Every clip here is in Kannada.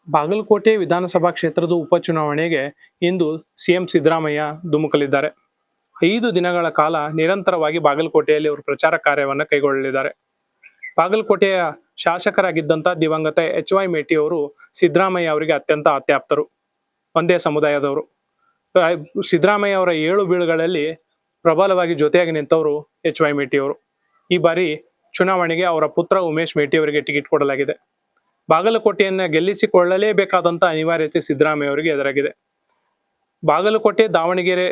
ಬಾಗಲಕೋಟೆ ವಿಧಾನಸಭಾ ಕ್ಷೇತ್ರದ ಉಪಚುನಾವಣೆಗೆ ಇಂದು ಸಿಎಂ ಸಿದ್ದರಾಮಯ್ಯ ಧುಮುಕಲಿದ್ದಾರೆ. 5 ದಿನಗಳ ಕಾಲ ನಿರಂತರವಾಗಿ ಬಾಗಲಕೋಟೆಯಲ್ಲಿ ಅವರು ಪ್ರಚಾರ ಕಾರ್ಯವನ್ನು ಕೈಗೊಳ್ಳಲಿದ್ದಾರೆ. ಬಾಗಲಕೋಟೆಯ ಶಾಸಕರಾಗಿದ್ದಂಥ ದಿವಂಗತ ಎಚ್.ವೈ. ಮೇಟಿ ಅವರು ಸಿದ್ದರಾಮಯ್ಯ ಅವರಿಗೆ ಅತ್ಯಂತ ಆಪ್ತರು. ಒಂದೇ ಸಮುದಾಯದವರು. ಸಿದ್ದರಾಮಯ್ಯ ಅವರ 7 ಬೀಳುಗಳಲ್ಲಿ ಪ್ರಬಲವಾಗಿ ಜೊತೆಯಾಗಿ ನಿಂತವರು ಎಚ್.ವೈ. ಮೇಟಿ ಅವರು. ಈ ಬಾರಿ ಚುನಾವಣೆಗೆ ಅವರ ಪುತ್ರ ಉಮೇಶ್ ಮೇಟಿ ಅವರಿಗೆ ಟಿಕೆಟ್ ಕೊಡಲಾಗಿದೆ. ಬಾಗಲಕೋಟೆಯನ್ನು ಗೆಲ್ಲಿಸಿಕೊಳ್ಳಲೇಬೇಕಾದಂಥ ಅನಿವಾರ್ಯತೆ ಸಿದ್ದರಾಮಯ್ಯ ಅವರಿಗೆ ಎದುರಾಗಿದೆ. ಬಾಗಲಕೋಟೆ, ದಾವಣಗೆರೆ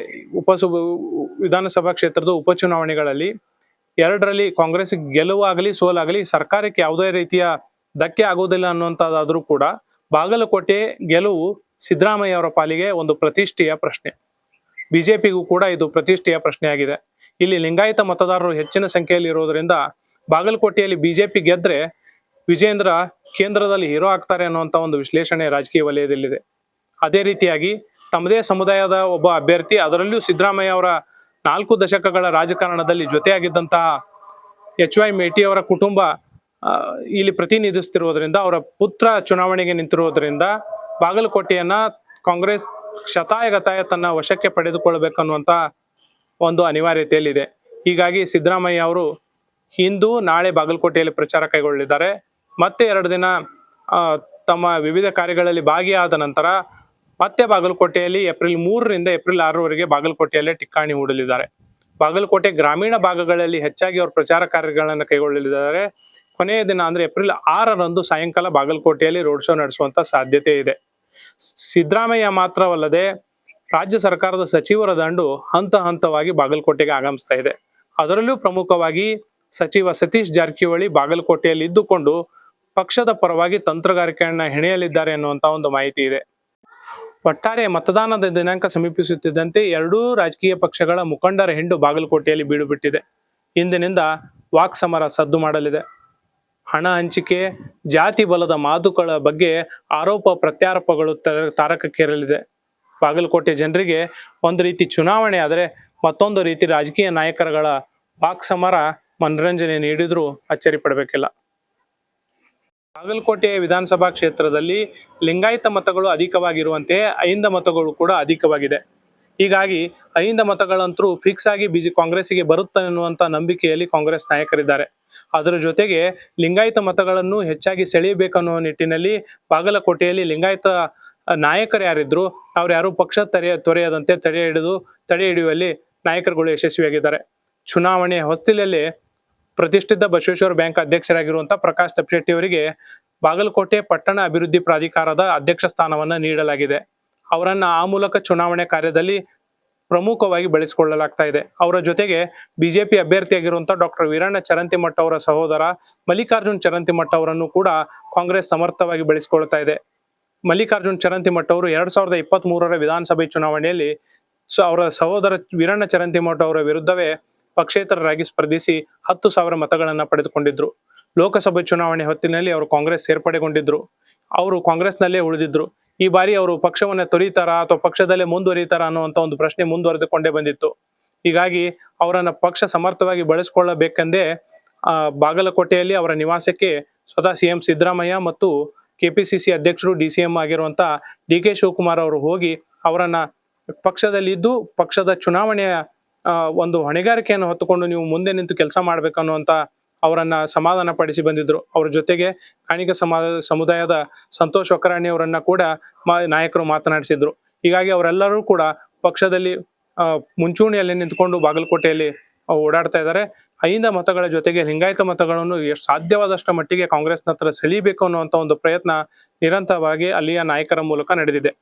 ವಿಧಾನಸಭಾ ಕ್ಷೇತ್ರದ ಉಪಚುನಾವಣೆಗಳಲ್ಲಿ 2ರಲ್ಲಿ ಕಾಂಗ್ರೆಸ್ ಗೆಲುವಾಗಲಿ ಸೋಲಾಗಲಿ ಸರ್ಕಾರಕ್ಕೆ ಯಾವುದೇ ರೀತಿಯ ಧಕ್ಕೆ ಆಗುವುದಿಲ್ಲ ಅನ್ನುವಂಥದ್ದಾದರೂ ಕೂಡ ಬಾಗಲಕೋಟೆ ಗೆಲುವು ಸಿದ್ದರಾಮಯ್ಯ ಅವರ ಪಾಲಿಗೆ ಒಂದು ಪ್ರತಿಷ್ಠೆಯ ಪ್ರಶ್ನೆ. ಬಿಜೆಪಿಗೂ ಕೂಡ ಇದು ಪ್ರತಿಷ್ಠೆಯ ಪ್ರಶ್ನೆಯಾಗಿದೆ. ಇಲ್ಲಿ ಲಿಂಗಾಯತ ಮತದಾರರು ಹೆಚ್ಚಿನ ಸಂಖ್ಯೆಯಲ್ಲಿ ಇರೋದರಿಂದ ಬಾಗಲಕೋಟೆಯಲ್ಲಿ ಬಿಜೆಪಿ ಗೆದ್ರೆ ವಿಜೇಂದ್ರ ಕೇಂದ್ರದಲ್ಲಿ ಹೀರೋ ಆಗ್ತಾರೆ ಅನ್ನುವಂಥ ಒಂದು ವಿಶ್ಲೇಷಣೆ ರಾಜಕೀಯ ವಲಯದಲ್ಲಿದೆ. ಅದೇ ರೀತಿಯಾಗಿ ತಮ್ಮದೇ ಸಮುದಾಯದ ಒಬ್ಬ ಅಭ್ಯರ್ಥಿ, ಅದರಲ್ಲೂ ಸಿದ್ದರಾಮಯ್ಯ ಅವರ 4 ದಶಕಗಳ ರಾಜಕಾರಣದಲ್ಲಿ ಜೊತೆಯಾಗಿದ್ದಂತಹ ಎಚ್.ವೈ. ಮೇಟಿ ಅವರ ಕುಟುಂಬ ಇಲ್ಲಿ ಪ್ರತಿನಿಧಿಸುತ್ತಿರುವುದರಿಂದ, ಅವರ ಪುತ್ರ ಚುನಾವಣೆಗೆ ನಿಂತಿರುವುದರಿಂದ ಬಾಗಲಕೋಟೆಯನ್ನ ಕಾಂಗ್ರೆಸ್ ಶತಾಯಗತಾಯ ತನ್ನ ವಶಕ್ಕೆ ಪಡೆದುಕೊಳ್ಳಬೇಕನ್ನುವಂಥ ಒಂದು ಅನಿವಾರ್ಯತೆಯಲ್ಲಿದೆ. ಹೀಗಾಗಿ ಸಿದ್ದರಾಮಯ್ಯ ಅವರು ಇಂದು ನಾಳೆ ಬಾಗಲಕೋಟೆಯಲ್ಲಿ ಪ್ರಚಾರ ಕೈಗೊಳ್ಳಲಿದ್ದಾರೆ. ಮತ್ತೆ 2 ದಿನ ತಮ್ಮ ವಿವಿಧ ಕಾರ್ಯಗಳಲ್ಲಿ ಭಾಗಿಯಾದ ನಂತರ ಮತ್ತೆ ಬಾಗಲಕೋಟೆಯಲ್ಲಿ ಏಪ್ರಿಲ್ 3ರಿಂದ ಏಪ್ರಿಲ್ 6ರವರೆಗೆ ಬಾಗಲಕೋಟೆಯಲ್ಲೇ ಟಿಕ್ಕಾಣಿ ಹೂಡಲಿದ್ದಾರೆ. ಬಾಗಲಕೋಟೆ ಗ್ರಾಮೀಣ ಭಾಗಗಳಲ್ಲಿ ಹೆಚ್ಚಾಗಿ ಅವರು ಪ್ರಚಾರ ಕಾರ್ಯಗಳನ್ನು ಕೈಗೊಳ್ಳಲಿದ್ದಾರೆ. ಕೊನೆಯ ದಿನ ಅಂದ್ರೆ ಏಪ್ರಿಲ್ 6ರಂದು ಸಾಯಂಕಾಲ ಬಾಗಲಕೋಟೆಯಲ್ಲಿ ರೋಡ್ ಶೋ ನಡೆಸುವಂತ ಸಾಧ್ಯತೆ ಇದೆ. ಸಿದ್ದರಾಮಯ್ಯ ಮಾತ್ರವಲ್ಲದೆ ರಾಜ್ಯ ಸರ್ಕಾರದ ಸಚಿವರ ದಂಡು ಹಂತ ಹಂತವಾಗಿ ಬಾಗಲಕೋಟೆಗೆ ಆಗಮಿಸ್ತಾ ಇದೆ. ಅದರಲ್ಲೂ ಪ್ರಮುಖವಾಗಿ ಸಚಿವ ಸತೀಶ್ ಜಾರಕಿಹೊಳಿ ಬಾಗಲಕೋಟೆಯಲ್ಲಿ ಇದ್ದುಕೊಂಡು ಪಕ್ಷದ ಪರವಾಗಿ ತಂತ್ರಗಾರಿಕೆಯನ್ನ ಹೆಣೆಯಲಿದ್ದಾರೆ ಎನ್ನುವಂತ ಒಂದು ಮಾಹಿತಿ ಇದೆ. ಒಟ್ಟಾರೆ ಮತದಾನದ ದಿನಾಂಕ ಸಮೀಪಿಸುತ್ತಿದ್ದಂತೆ 2 ರಾಜಕೀಯ ಪಕ್ಷಗಳ ಮುಖಂಡರ ಹಿಂಡು ಬಾಗಲಕೋಟೆಯಲ್ಲಿ ಬೀಡು ಬಿಟ್ಟಿದೆ. ಇಂದಿನಿಂದ ವಾಕ್ ಸಮರ ಸದ್ದು ಮಾಡಲಿದೆ. ಹಣ ಹಂಚಿಕೆ, ಜಾತಿ ಬಲದ ಮಾತುಗಳ ಬಗ್ಗೆ ಆರೋಪ ಪ್ರತ್ಯಾರೋಪಗಳು ತಾರಕಕ್ಕೇರಲಿದೆ. ಬಾಗಲಕೋಟೆ ಜನರಿಗೆ ಒಂದು ರೀತಿ ಚುನಾವಣೆ ಆದರೆ ಮತ್ತೊಂದು ರೀತಿ ರಾಜಕೀಯ ನಾಯಕರುಗಳ ವಾಕ್ ಸಮರ ಮನರಂಜನೆ ನೀಡಿದ್ರೂ ಅಚ್ಚರಿ ಪಡಬೇಕಿಲ್ಲ. ಬಾಗಲಕೋಟೆ ವಿಧಾನಸಭಾ ಕ್ಷೇತ್ರದಲ್ಲಿ ಲಿಂಗಾಯತ ಮತಗಳು ಅಧಿಕವಾಗಿರುವಂತೆ ಅಹಿಂದ ಮತಗಳು ಕೂಡ ಅಧಿಕವಾಗಿದೆ. ಹೀಗಾಗಿ ಅಹಿಂದ ಮತಗಳಂತೂ ಫಿಕ್ಸ್ ಆಗಿ ಕಾಂಗ್ರೆಸ್ಸಿಗೆ ಬರುತ್ತೆ ಎನ್ನುವಂತ ನಂಬಿಕೆಯಲ್ಲಿ ಕಾಂಗ್ರೆಸ್ ನಾಯಕರಿದ್ದಾರೆ. ಅದರ ಜೊತೆಗೆ ಲಿಂಗಾಯತ ಮತಗಳನ್ನು ಹೆಚ್ಚಾಗಿ ಸೆಳೆಯಬೇಕನ್ನುವ ನಿಟ್ಟಿನಲ್ಲಿ ಬಾಗಲಕೋಟೆಯಲ್ಲಿ ಲಿಂಗಾಯತ ನಾಯಕರು ಯಾರಿದ್ರು ಅವ್ರು ಯಾರು ಪಕ್ಷ ತೊರೆಯದಂತೆ ತಡೆ ಹಿಡಿಯುವಲ್ಲಿ ನಾಯಕರುಗಳು ಯಶಸ್ವಿಯಾಗಿದ್ದಾರೆ. ಚುನಾವಣೆ ಹೊಸ್ತಿಲಲ್ಲಿ ಪ್ರತಿಷ್ಠಿತ ಬಸವೇಶ್ವರ ಬ್ಯಾಂಕ್ ಅಧ್ಯಕ್ಷರಾಗಿರುವಂತಹ ಪ್ರಕಾಶ್ ತಪ್ಪಿಶೆಟ್ಟಿ ಅವರಿಗೆ ಬಾಗಲಕೋಟೆ ಪಟ್ಟಣ ಅಭಿವೃದ್ಧಿ ಪ್ರಾಧಿಕಾರದ ಅಧ್ಯಕ್ಷ ಸ್ಥಾನವನ್ನ ನೀಡಲಾಗಿದೆ. ಅವರನ್ನ ಆ ಮೂಲಕ ಚುನಾವಣೆ ಕಾರ್ಯದಲ್ಲಿ ಪ್ರಮುಖವಾಗಿ ಬೆಳೆಸಿಕೊಳ್ಳಲಾಗ್ತಾ ಇದೆ. ಅವರ ಜೊತೆಗೆ ಬಿಜೆಪಿ ಅಭ್ಯರ್ಥಿಯಾಗಿರುವಂತಹ ಡಾಕ್ಟರ್ ವೀರಣ್ಣ ಚರಂತಿಮಠ ಅವರ ಸಹೋದರ ಮಲ್ಲಿಕಾರ್ಜುನ್ ಚರಂತಿಮಠ ಅವರನ್ನು ಕೂಡ ಕಾಂಗ್ರೆಸ್ ಸಮರ್ಥವಾಗಿ ಬೆಳೆಸಿಕೊಳ್ತಾ ಇದೆ. ಮಲ್ಲಿಕಾರ್ಜುನ್ ಚರಂತಿಮಠ ಅವರು 2023ರ ವಿಧಾನಸಭೆ ಚುನಾವಣೆಯಲ್ಲಿ ಅವರ ಸಹೋದರ ವೀರಣ್ಣ ಚರಂತಿಮಠ ಅವರ ವಿರುದ್ಧವೇ ಪಕ್ಷೇತರರಾಗಿ ಸ್ಪರ್ಧಿಸಿ 10,000 ಮತಗಳನ್ನ ಪಡೆದುಕೊಂಡಿದ್ರು. ಲೋಕಸಭೆ ಚುನಾವಣೆ ಹೊತ್ತಿನಲ್ಲಿ ಅವರು ಕಾಂಗ್ರೆಸ್ ಸೇರ್ಪಡೆಗೊಂಡಿದ್ರು. ಅವರು ಕಾಂಗ್ರೆಸ್ನಲ್ಲೇ ಉಳಿದಿದ್ರು. ಈ ಬಾರಿ ಅವರು ಪಕ್ಷವನ್ನ ತೊರೀತಾರಾ ಅಥವಾ ಪಕ್ಷದಲ್ಲೇ ಮುಂದುವರಿತಾರಾ ಅನ್ನುವಂತ ಒಂದು ಪ್ರಶ್ನೆ ಮುಂದುವರೆದುಕೊಂಡೇ ಬಂದಿತ್ತು. ಹೀಗಾಗಿ ಅವರನ್ನ ಪಕ್ಷ ಸಮರ್ಥವಾಗಿ ಬಳಸಿಕೊಳ್ಳಬೇಕೆಂದೇ ಬಾಗಲಕೋಟೆಯಲ್ಲಿ ಅವರ ನಿವಾಸಕ್ಕೆ ಸ್ವತಃ ಸಿಎಂ ಸಿದ್ದರಾಮಯ್ಯ ಮತ್ತು ಕೆಪಿಸಿಸಿ ಅಧ್ಯಕ್ಷರು DCM ಆಗಿರುವಂತ DK ಶಿವಕುಮಾರ್ ಅವರು ಹೋಗಿ ಅವರನ್ನ ಪಕ್ಷದಲ್ಲಿದ್ದು ಪಕ್ಷದ ಚುನಾವಣೆಯ ಒಂದು ಹೊಣೆಗಾರಿಕೆಯನ್ನು ಹೊತ್ತುಕೊಂಡು ನೀವು ಮುಂದೆ ನಿಂತು ಕೆಲಸ ಮಾಡ್ಬೇಕನ್ನುವಂತ ಅವರನ್ನ ಸಮಾಧಾನ ಪಡಿಸಿ ಬಂದಿದ್ರು. ಅವ್ರ ಜೊತೆಗೆ ಕಾಣಿಕ ಸಮುದಾಯದ ಸಂತೋಷ್ ಒಕರಾಣಿ ಅವರನ್ನ ಕೂಡ ನಾಯಕರು ಮಾತನಾಡಿಸಿದ್ರು. ಹೀಗಾಗಿ ಅವರೆಲ್ಲರೂ ಕೂಡ ಪಕ್ಷದಲ್ಲಿ ಮುಂಚೂಣಿಯಲ್ಲಿ ನಿಂತ್ಕೊಂಡು ಬಾಗಲಕೋಟೆಯಲ್ಲಿ ಓಡಾಡ್ತಾ ಇದ್ದಾರೆ. ಅಹಿಂದ ಮತಗಳ ಜೊತೆಗೆ ಲಿಂಗಾಯತ ಮತಗಳನ್ನು ಎಷ್ಟು ಸಾಧ್ಯವಾದಷ್ಟು ಮಟ್ಟಿಗೆ ಕಾಂಗ್ರೆಸ್ನ ಹತ್ರ ಸೆಳೀಬೇಕು ಅನ್ನುವಂಥ ಒಂದು ಪ್ರಯತ್ನ ನಿರಂತರವಾಗಿ ಅಲ್ಲಿಯ ನಾಯಕರ ಮೂಲಕ ನಡೆದಿದೆ.